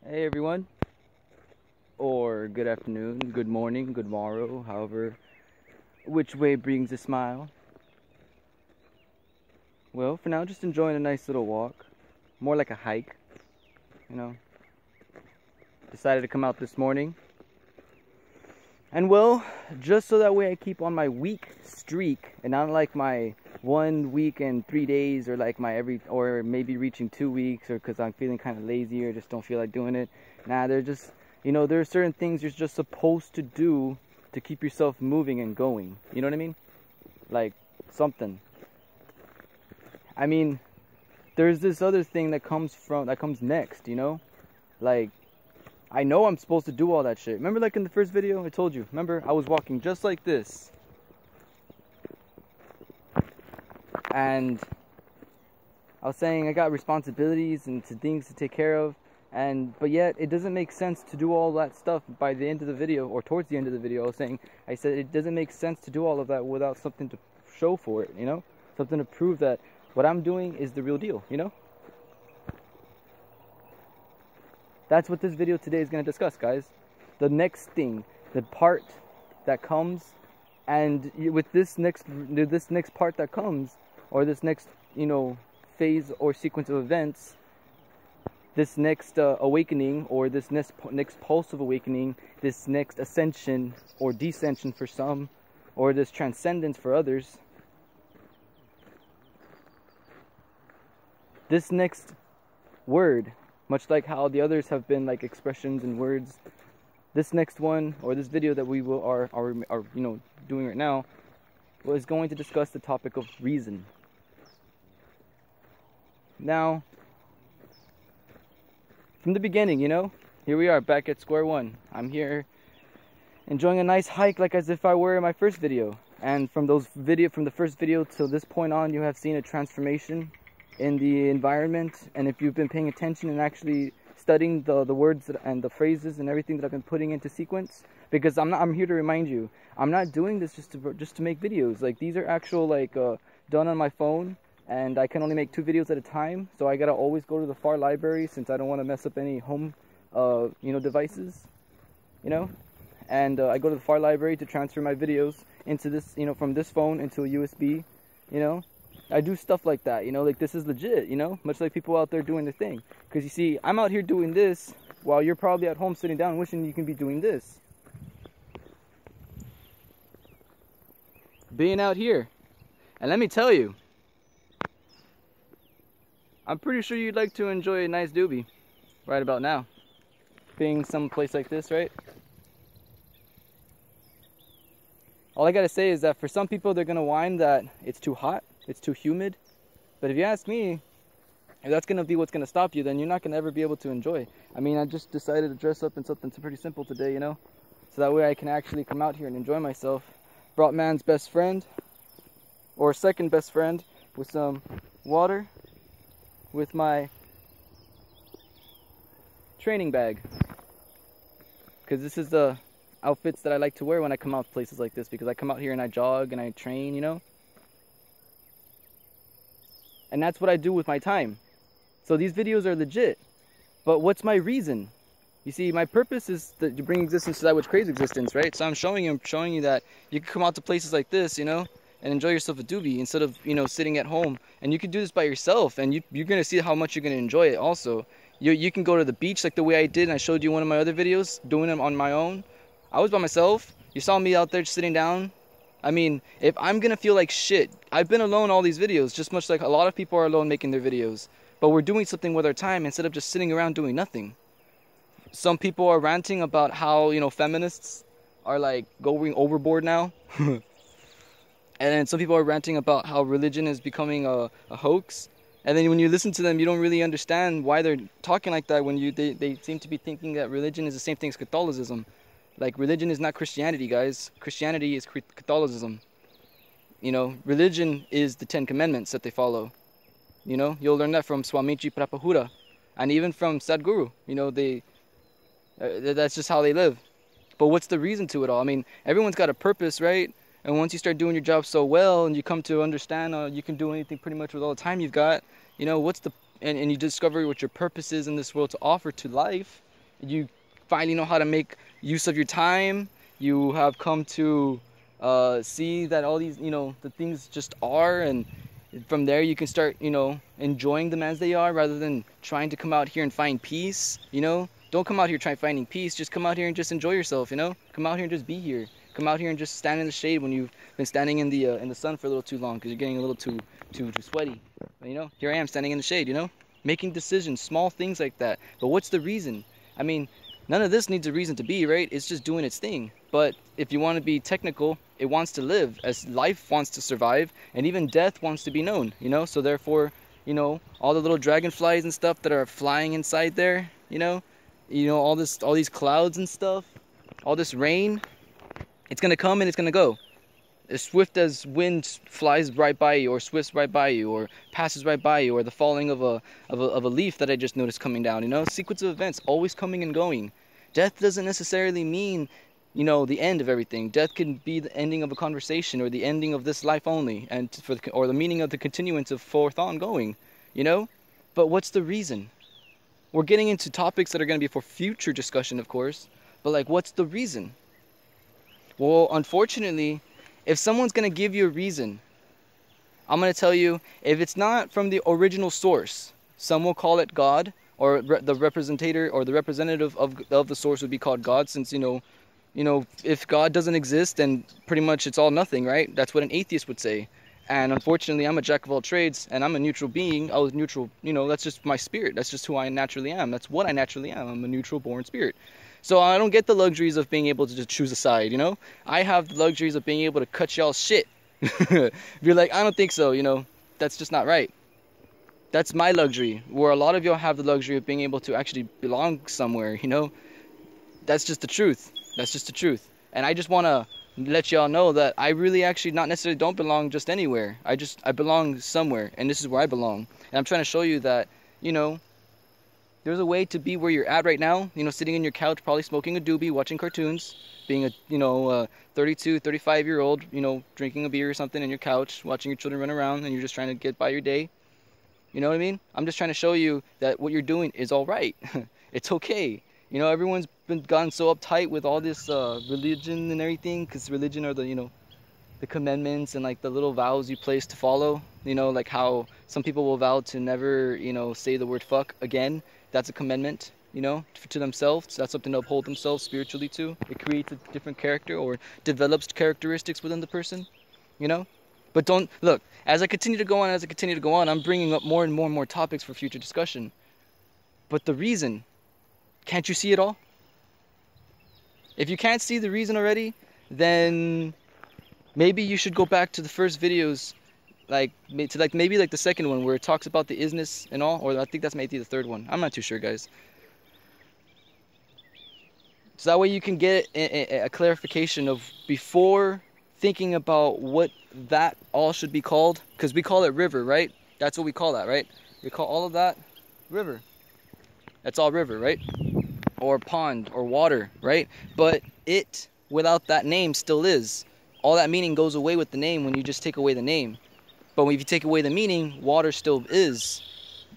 Hey everyone, or good afternoon, good morning, good morrow, however, which way brings a smile. Well, for now, just enjoying a nice little walk, more like a hike, you know. Decided to come out this morning, and well, just so that way I keep on my week streak, and not like my 1 week and 3 days, or like my or maybe reaching 2 weeks, or because I'm feeling kind of lazy or just don't feel like doing it. Nah, they're just, there are certain things you're just supposed to do to keep yourself moving and going. You know what I mean? Like something. I mean, there's this other thing that comes next, Like, I know I'm supposed to do all that shit. Remember, like in the first video I told you, remember I was walking just like this, and I was saying I got responsibilities and things to take care of, but yet it doesn't make sense to do all that stuff by the end of the video, or towards the end of the video. I said it doesn't make sense to do all of that without something to show for it, something to prove that what I'm doing is the real deal, That's what this video today is going to discuss, guys. The next thing, the part that comes, and with this next part that comes, or this next, phase or sequence of events, this next awakening, or this next pulse of awakening, this next ascension or descension for some, or this transcendence for others, this next word, much like how the others have been like expressions and words, this next one, or this video that we are doing right now, is going to discuss the topic of reason. Now, from the beginning, here we are back at square one. I'm here enjoying a nice hike, like as if I were in my first video. And from the first video till this point on, you have seen a transformation in the environment. And if you've been paying attention and actually studying the words and the phrases and everything that I've been putting into sequence, because I'm here to remind you, I'm not doing this just to make videos. Like, these are actual, done on my phone, and I can only make 2 videos at a time, so I gotta always go to the far library since I don't want to mess up any home devices, and I go to the far library to transfer my videos into this, from this phone into a USB. I do stuff like that, like this is legit, much like people out there doing their thing. Because you see, I'm out here doing this while you're probably at home sitting down wishing you can be doing this. Being out here. And let me tell you, I'm pretty sure you'd like to enjoy a nice doobie right about now. Being someplace like this, right? All I gotta say is that for some people, they're gonna whine that it's too hot, it's too humid. But if you ask me, if that's gonna be what's gonna stop you, then you're not gonna ever be able to enjoy. I mean, I just decided to dress up in something pretty simple today, so that way I can actually come out here and enjoy myself. Brought man's best friend, or second best friend, with some water, with my training bag, because this is the outfits that I like to wear when I come out places like this, because I come out here and I jog and I train, and that's what I do with my time. So these videos are legit, but what's my reason? You see, my purpose is to bring existence to that which craves existence, right? So I'm showing you that you can come out to places like this, and enjoy yourself a doobie instead of, sitting at home. And you can do this by yourself, and you're going to see how much you're going to enjoy it also. You can go to the beach like the way I did, and I showed you one of my other videos, doing them on my own. I was by myself. You saw me out there just sitting down. I mean, if I'm going to feel like shit, I've been alone all these videos, just much like a lot of people are alone making their videos. But we're doing something with our time instead of just sitting around doing nothing. Some people are ranting about how, feminists are like going overboard now. And then some people are ranting about how religion is becoming a hoax. And then when you listen to them, you don't really understand why they're talking like that when they seem to be thinking that religion is the same thing as Catholicism. Like, religion is not Christianity, guys. Christianity is Catholicism. Religion is the 10 Commandments that they follow. You'll learn that from Swamiji Prabhupada. And even from Sadhguru. That's just how they live. But what's the reason to it all? I mean, everyone's got a purpose, right? And once you start doing your job so well, and you come to understand you can do anything pretty much with all the time you've got, and you discover what your purpose is in this world to offer to life, You finally know how to make use of your time. You have come to see that all these, the things just are, and from there you can start, enjoying them as they are, rather than trying to come out here and find peace. Don't come out here trying finding peace. Just come out here and just enjoy yourself. Come out here and just be here. Come out here and just stand in the shade when you've been standing in the sun for a little too long because you're getting a little too sweaty. But, here I am standing in the shade. Making decisions, small things like that. But what's the reason? I mean, none of this needs a reason to be, right? It's just doing its thing. But if you want to be technical, it wants to live, as life wants to survive, and even death wants to be known, So therefore, all the little dragonflies and stuff that are flying inside there, all these clouds and stuff, all this rain, it's gonna come and it's gonna go. As swift as wind flies right by you, or swifts right by you, or passes right by you, or the falling of a leaf that I just noticed coming down. Sequence of events always coming and going. Death doesn't necessarily mean, the end of everything. Death can be the ending of a conversation, or the ending of this life only, or the meaning of the continuance of forth ongoing. But what's the reason? We're getting into topics that are going to be for future discussion, of course. But what's the reason? Well, unfortunately, if someone's going to give you a reason, I'm going to tell you, if it's not from the original source, some will call it God, or the representative of the source would be called God, since, if God doesn't exist, then pretty much it's all nothing, right? That's what an atheist would say. And unfortunately, I'm a jack of all trades, and I'm a neutral being. I was neutral, that's just my spirit. That's just who I naturally am. That's what I naturally am. I'm a neutral born spirit. So I don't get the luxuries of being able to just choose a side, I have the luxuries of being able to cut y'all's shit. If you're like, I don't think so, that's just not right. That's my luxury, where a lot of y'all have the luxury of being able to actually belong somewhere, That's just the truth. That's just the truth. And I just want to let y'all know that I really actually not necessarily don't belong just anywhere. I belong somewhere, and this is where I belong. And I'm trying to show you that, there's a way to be where you're at right now, sitting in your couch, probably smoking a doobie, watching cartoons, being a 32, 35-year-old, drinking a beer or something in your couch, watching your children run around, and you're just trying to get by your day. You know what I mean? I'm just trying to show you that what you're doing is all right. It's okay. Everyone's gotten so uptight with all this religion and everything, because religion are the commandments and the little vows you place to follow. Like how some people will vow to never, say the word fuck again. That's a commandment, to themselves. That's something to uphold themselves spiritually to. It creates a different character, or develops characteristics within the person, But don't, look, as I continue to go on, I'm bringing up more and more topics for future discussion. But the reason, can't you see it all? If you can't see the reason already, then maybe you should go back to the first videos, maybe the second one where it talks about the isness and all, or I think that's maybe the third one. I'm not too sure, guys. So that way you can get a clarification of before thinking about what that all should be called, because we call it river, right? That's what we call that, right? We call all of that river. That's all river, right? Or pond, or water, right? But it, without that name, still is. All that meaning goes away with the name when you just take away the name. But if you take away the meaning, water still is.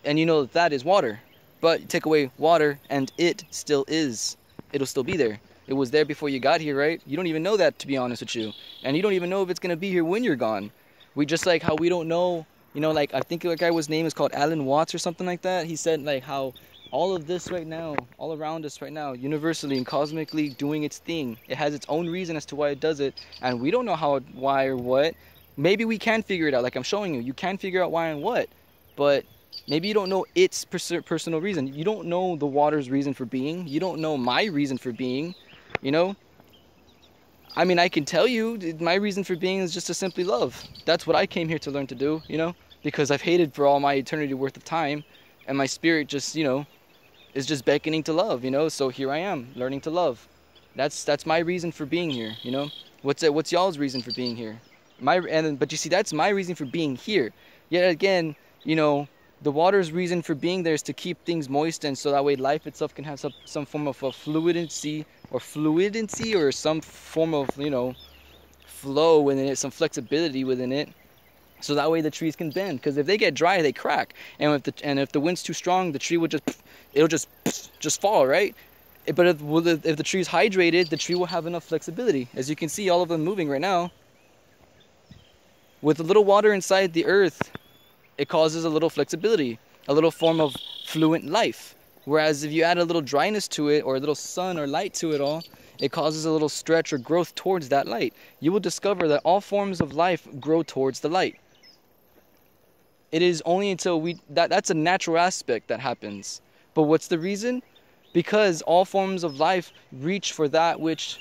And that is water. But you take away water, and it still is. It'll still be there. It was there before you got here, right? You don't even know that, to be honest with you. And you don't even know if it's going to be here when you're gone. We just how we don't know, I think the guy's name is called Alan Watts or something like that. He said how all of this right now, all around us right now, universally and cosmically doing its thing. It has its own reason as to why it does it. And we don't know how, why, or what. Maybe we can figure it out, like I'm showing you. You can figure out why and what. But maybe you don't know its personal reason. You don't know the water's reason for being. You don't know my reason for being. I mean, I can tell you my reason for being is just to simply love. That's what I came here to learn to do, because I've hated for all my eternity worth of time, and my spirit just, is just beckoning to love, so here I am, learning to love. That's my reason for being here, What's y'all's reason for being here? But you see, that's my reason for being here. Yet again, the water's reason for being there is to keep things moist, and so that way life itself can have some form of a fluidency, or some form of, flow within it, some flexibility within it, so that way the trees can bend. Because if they get dry, they crack, and if the wind's too strong, the tree will just fall, right? But if the tree is hydrated, the tree will have enough flexibility. As you can see, all of them moving right now. With a little water inside the earth, it causes a little flexibility, a little form of fluent life. Whereas if you add a little dryness to it, or a little sun or light to it all, it causes a little stretch or growth towards that light. You will discover that all forms of life grow towards the light. It is only until that's a natural aspect that happens. But what's the reason? Because all forms of life reach for that which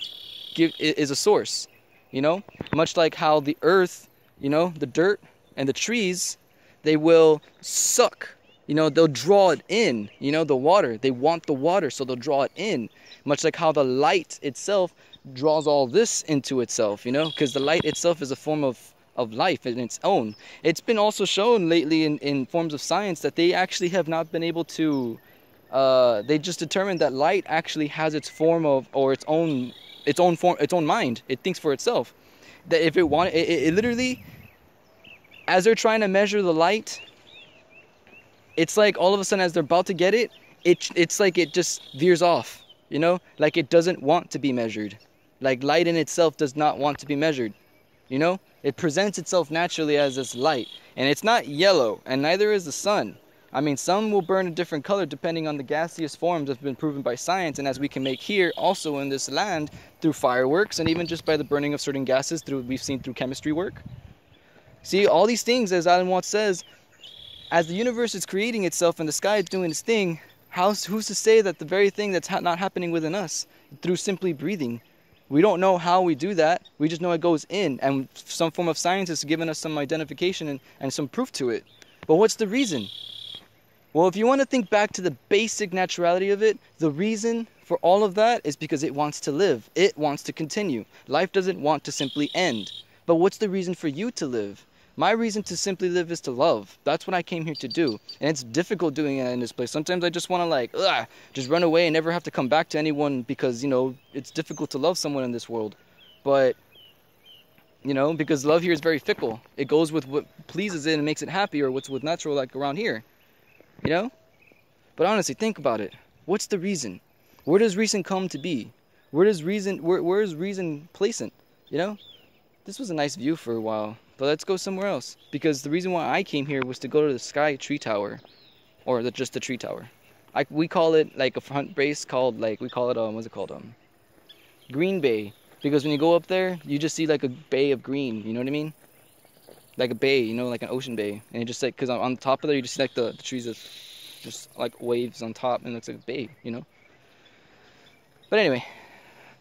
is a source. You know, much like how the earth, you know, the dirt and the trees, they will suck. You know, they'll draw it in, you know, the water. They want the water, so they'll draw it in. Much like how the light itself draws all this into itself, you know, because the light itself is a form of life in its own. It's been also shown lately in forms of science that they actually have not been able to, they just determined that light actually has its form of, or its own mind. It thinks for itself. That if it wanted, it literally, as they're trying to measure the light, it's like all of a sudden as they're about to get it, it's like it just veers off, you know? Like it doesn't want to be measured. Like light in itself does not want to be measured, you know? It presents itself naturally as this light. And it's not yellow, and neither is the sun. I mean, some will burn a different color depending on the gaseous forms that have been proven by science, and as we can make here also in this land through fireworks, and even just by the burning of certain gases we've seen through chemistry work. See, all these things, as Alan Watts says, as the universe is creating itself and the sky is doing its thing, who's to say that the very thing that's not happening within us through simply breathing? We don't know how we do that. We just know it goes in, and some form of science has given us some identification and some proof to it. But what's the reason? Well, if you want to think back to the basic naturality of it, the reason for all of that is because it wants to live. It wants to continue. Life doesn't want to simply end. But what's the reason for you to live? My reason to simply live is to love. That's what I came here to do. And it's difficult doing it in this place. Sometimes I just want to just run away and never have to come back to anyone because, you know, it's difficult to love someone in this world. But, you know, because love here is very fickle. It goes with what pleases it and makes it happy, or what's natural like around here. You know? But honestly, think about it. What's the reason? Where does reason come to be? Where is reason placent? You know? This was a nice view for a while. But let's go somewhere else, because the reason why I came here was to go to the Sky Tree Tower, or just the Tree Tower. We call it like a front base called, like, we call it what's it called, Green Bay, because when you go up there, you just see like a bay of green. You know what I mean? Like a bay, you know, like an ocean bay, and it just like, because on top of there you just see like the trees of just like waves on top, and it looks like a bay, you know. But anyway,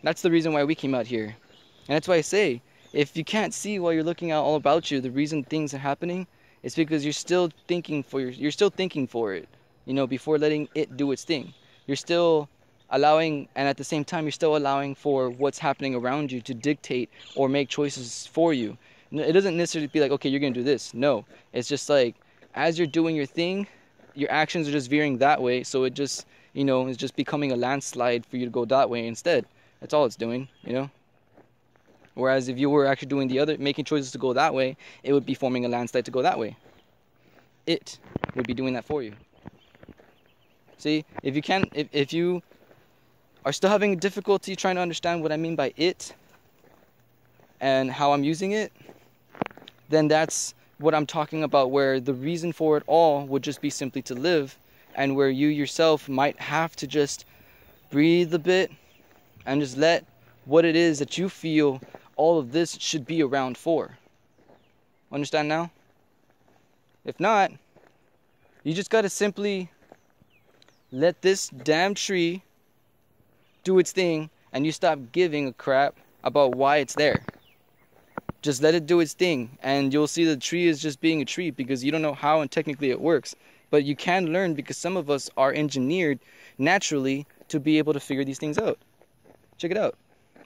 that's the reason why we came out here, and that's why I say, if you can't see while you're looking out all about you, the reason things are happening is because you're still thinking for it, you know, before letting it do its thing. You're still allowing, and at the same time, you're still allowing for what's happening around you to dictate or make choices for you. It doesn't necessarily be like, okay, you're going to do this. No, it's just like, as you're doing your thing, your actions are just veering that way. So it just, you know, is just becoming a landslide for you to go that way instead. That's all it's doing, you know. Whereas if you were actually doing the other, making choices to go that way, it would be forming a landslide to go that way. It would be doing that for you. See, if you are still having difficulty trying to understand what I mean by it and how I'm using it, then that's what I'm talking about, where the reason for it all would just be simply to live, and where you yourself might have to just breathe a bit and just let what it is that you feel all of this should be around for. Understand now? If not, you just gotta simply let this damn tree do its thing, and you stop giving a crap about why it's there. Just let it do its thing, and you'll see the tree is just being a tree, because you don't know how and technically it works. But you can learn, because some of us are engineered naturally to be able to figure these things out. Check it out.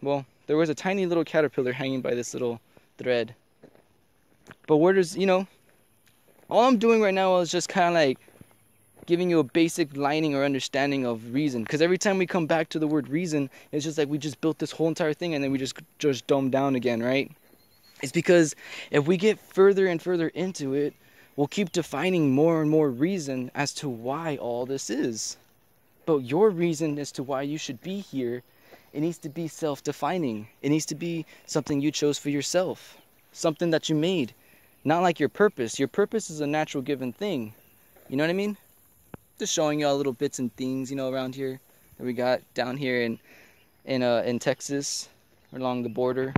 Well, there was a tiny little caterpillar hanging by this little thread. But where does, you know, all I'm doing right now is just kind of like giving you a basic lining or understanding of reason. Because every time we come back to the word reason, it's just like we just built this whole entire thing and then we just dumb down again, right? It's because if we get further and further into it, we'll keep defining more and more reason as to why all this is. But your reason as to why you should be here, it needs to be self-defining. It needs to be something you chose for yourself. Something that you made. Not like your purpose. Your purpose is a natural given thing. You know what I mean? Just showing y'all little bits and things, you know, around here that we got down here in Texas, along the border.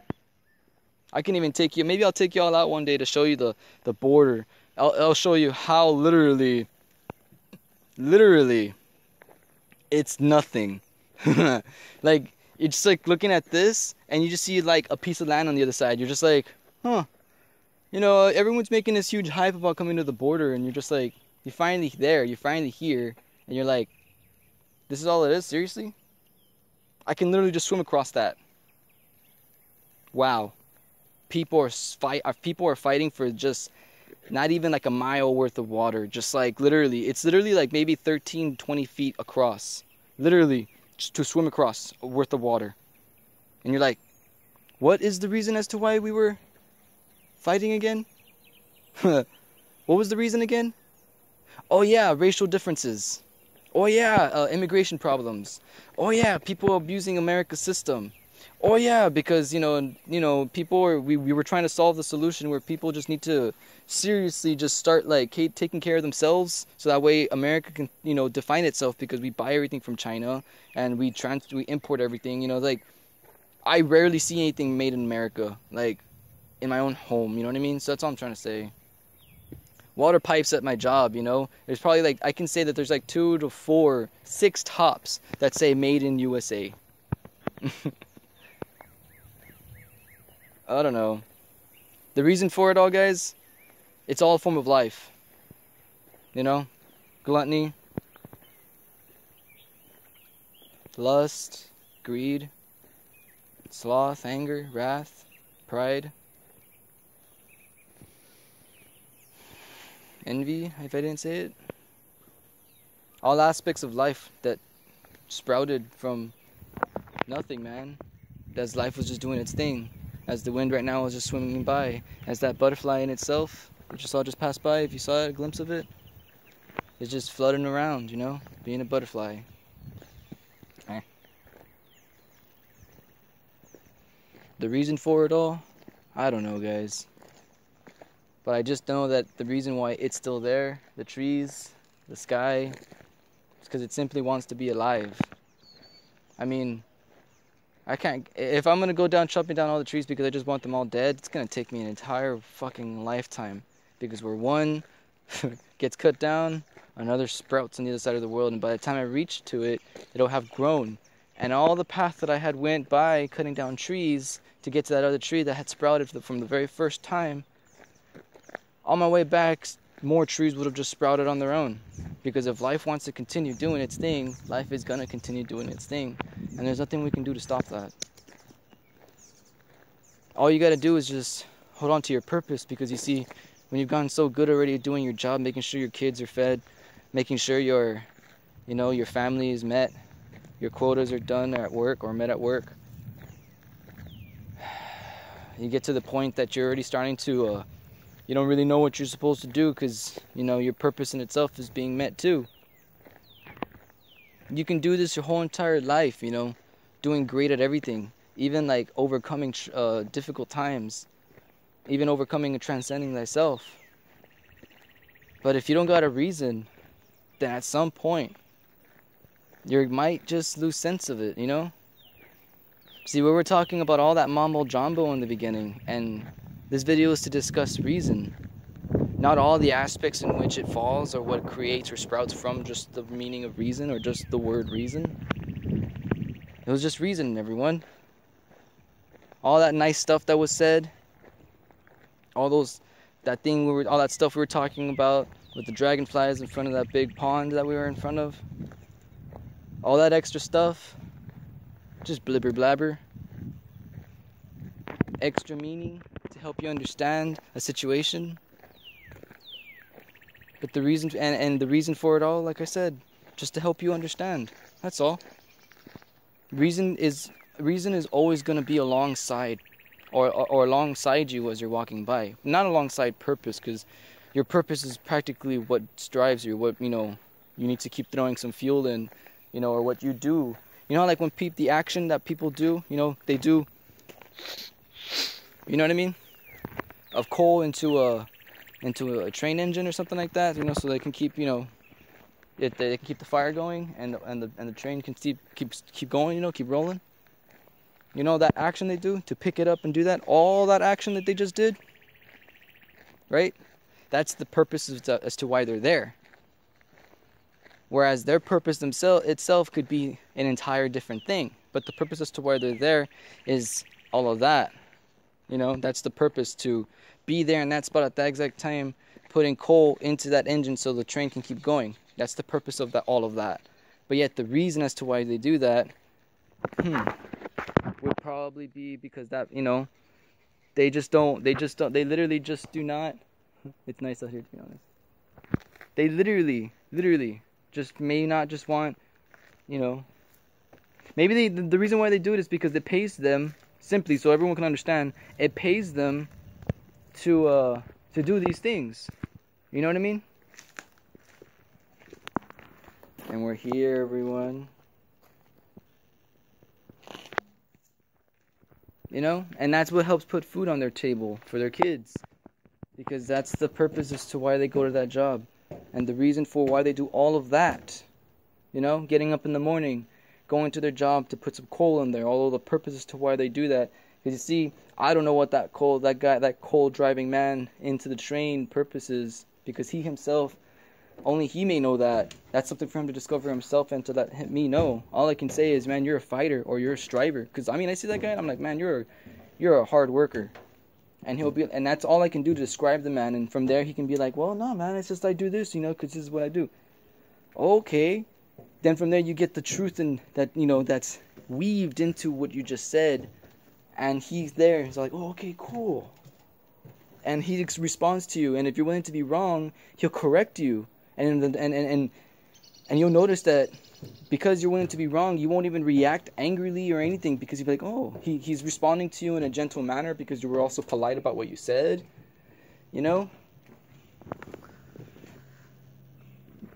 I can even take you, maybe I'll take y'all out one day to show you the border. I'll show you how literally, it's nothing. Like, you're just like looking at this and you just see like a piece of land on the other side. You're just like, huh. You know, everyone's making this huge hype about coming to the border, and you're just like, you're finally there, you're finally here, and you're like, this is all it is? Seriously? I can literally just swim across that. Wow. People are fighting for just not even like a mile worth of water. Just like literally, it's literally like maybe 13, 20 feet across. Literally, just to swim across worth of water. And you're like, what is the reason as to why we were fighting again? What was the reason again? Oh yeah, racial differences. Oh yeah, immigration problems. Oh yeah, people abusing America's system. Oh yeah, because you know, we were trying to solve the solution where people just need to seriously just start like taking care of themselves, so that way America can, you know, define itself, because we buy everything from China and we import everything. You know, like I rarely see anything made in America, like in my own home. You know what I mean? So that's all I'm trying to say. Water pipes at my job, you know, there's probably like, I can say that there's like 2 to 4, 6 tops that say made in USA. I don't know. The reason for it all, guys, it's all a form of life. You know? Gluttony, lust, greed, sloth, anger, wrath, pride, envy, if I didn't say it. All aspects of life that sprouted from nothing, man. As life was just doing its thing. As the wind right now was just swimming by. As that butterfly in itself, which you saw just pass by, if you saw a glimpse of it, it's just floating around, you know, being a butterfly. The reason for it all? I don't know, guys. But I just know that the reason why it's still there, the trees, the sky, is because it simply wants to be alive. I mean, I can't, if I'm going to go down chopping down all the trees because I just want them all dead, it's going to take me an entire fucking lifetime. Because where one gets cut down, another sprouts on the other side of the world, and by the time I reach to it, it'll have grown. And all the path that I had went by cutting down trees to get to that other tree that had sprouted from the very first time, on my way back, more trees would have just sprouted on their own. Because if life wants to continue doing its thing, life is going to continue doing its thing. And there's nothing we can do to stop that. All you got to do is just hold on to your purpose. Because you see, when you've gotten so good already at doing your job, making sure your kids are fed, making sure your family is met, your quotas are done at work or met at work, you get to the point that you're already starting to you don't really know what you're supposed to do, because you know your purpose in itself is being met too. You can do this your whole entire life, you know, doing great at everything, even like overcoming difficult times, even overcoming and transcending thyself. But if you don't got a reason, then at some point you might just lose sense of it, you know. See, we were talking about all that mambo jumbo in the beginning, and this video is to discuss reason. Not all the aspects in which it falls or what creates or sprouts from just the meaning of reason or just the word reason. It was just reason, everyone. All that nice stuff that was said, all that stuff we were talking about with the dragonflies in front of that big pond that we were in front of. All that extra stuff, just blibber blabber. Extra meaning to help you understand a situation. But the reason and the reason for it all, like I said, just to help you understand. That's all. Reason is always going to be alongside or alongside you as you're walking by. Not alongside purpose, because your purpose is practically what drives you, what, you know, you need to keep throwing some fuel in you know, or what you do. You know, like when the action that people do, you know, they do, you know what I mean, of coal into a train engine or something like that, you know, so they can keep, you know, they can keep the fire going, and the train can keep going, you know, keep rolling. You know, that action they do to pick it up and do that, all that action that they just did, right? That's the purpose as to why they're there. Whereas their purpose itself could be an entire different thing. But the purpose as to why they're there is all of that. You know, that's the purpose, to be there in that spot at that exact time, putting coal into that engine so the train can keep going. That's the purpose of that, all of that. But yet the reason as to why they do that would probably be because that, you know, they literally just do not. It's nice out here, to be honest. They literally just may not just want, you know, maybe the reason why they do it is because it pays them, simply so everyone can understand, it pays them to do these things. You know what I mean? And we're here, everyone. You know? And that's what helps put food on their table for their kids. Because that's the purpose as to why they go to that job. And the reason for why they do all of that. You know? Getting up in the morning, going to their job to put some coal in there. All of the purposes to why they do that. Because you see, I don't know what that coal driving man into the train purpose is. Because he himself, only he may know that. That's something for him to discover himself and to let me know. All I can say is, man, you're a fighter or you're a striver. Because I mean, I see that guy and I'm like, man, you're a hard worker. And he'll be, and that's all I can do to describe the man. And from there, he can be like, well, no, man, it's just I do this, you know, because this is what I do. Okay. Then from there, you get the truth, and that, you know, that's weaved into what you just said. And he's there. He's like, oh, okay, cool. And he responds to you. And if you're willing to be wrong, he'll correct you. And you'll notice that because you're willing to be wrong, you won't even react angrily or anything, because you'll be like, oh, he's responding to you in a gentle manner because you were also polite about what you said. You know?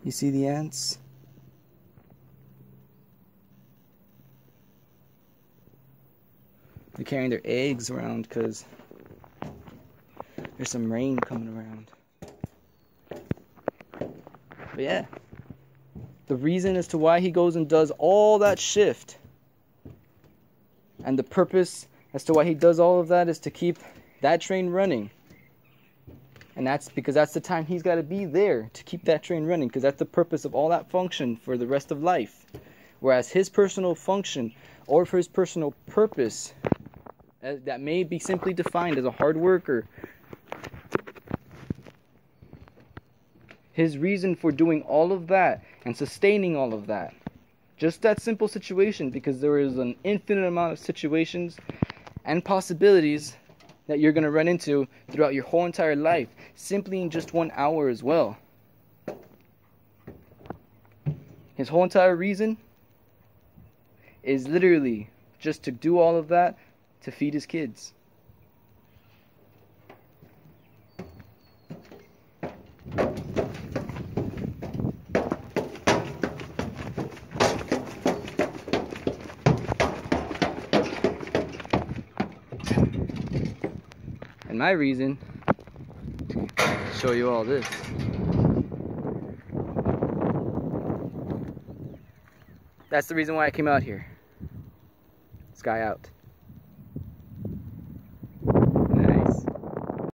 You see the ants? They're carrying their eggs around because there's some rain coming around. But yeah, the reason as to why he goes and does all that shift, and the purpose as to why he does all of that, is to keep that train running. And that's because that's the time he's got to be there to keep that train running, because that's the purpose of all that function for the rest of life. Whereas his personal function, or for his personal purpose, that may be simply defined as a hard worker, his reason for doing all of that and sustaining all of that, just that simple situation, because there is an infinite amount of situations and possibilities that you're going to run into throughout your whole entire life, simply in just 1 hour as well. His whole entire reason is literally just to do all of that to feed his kids. And my reason, show you all this. That's the reason why I came out here. Sky out.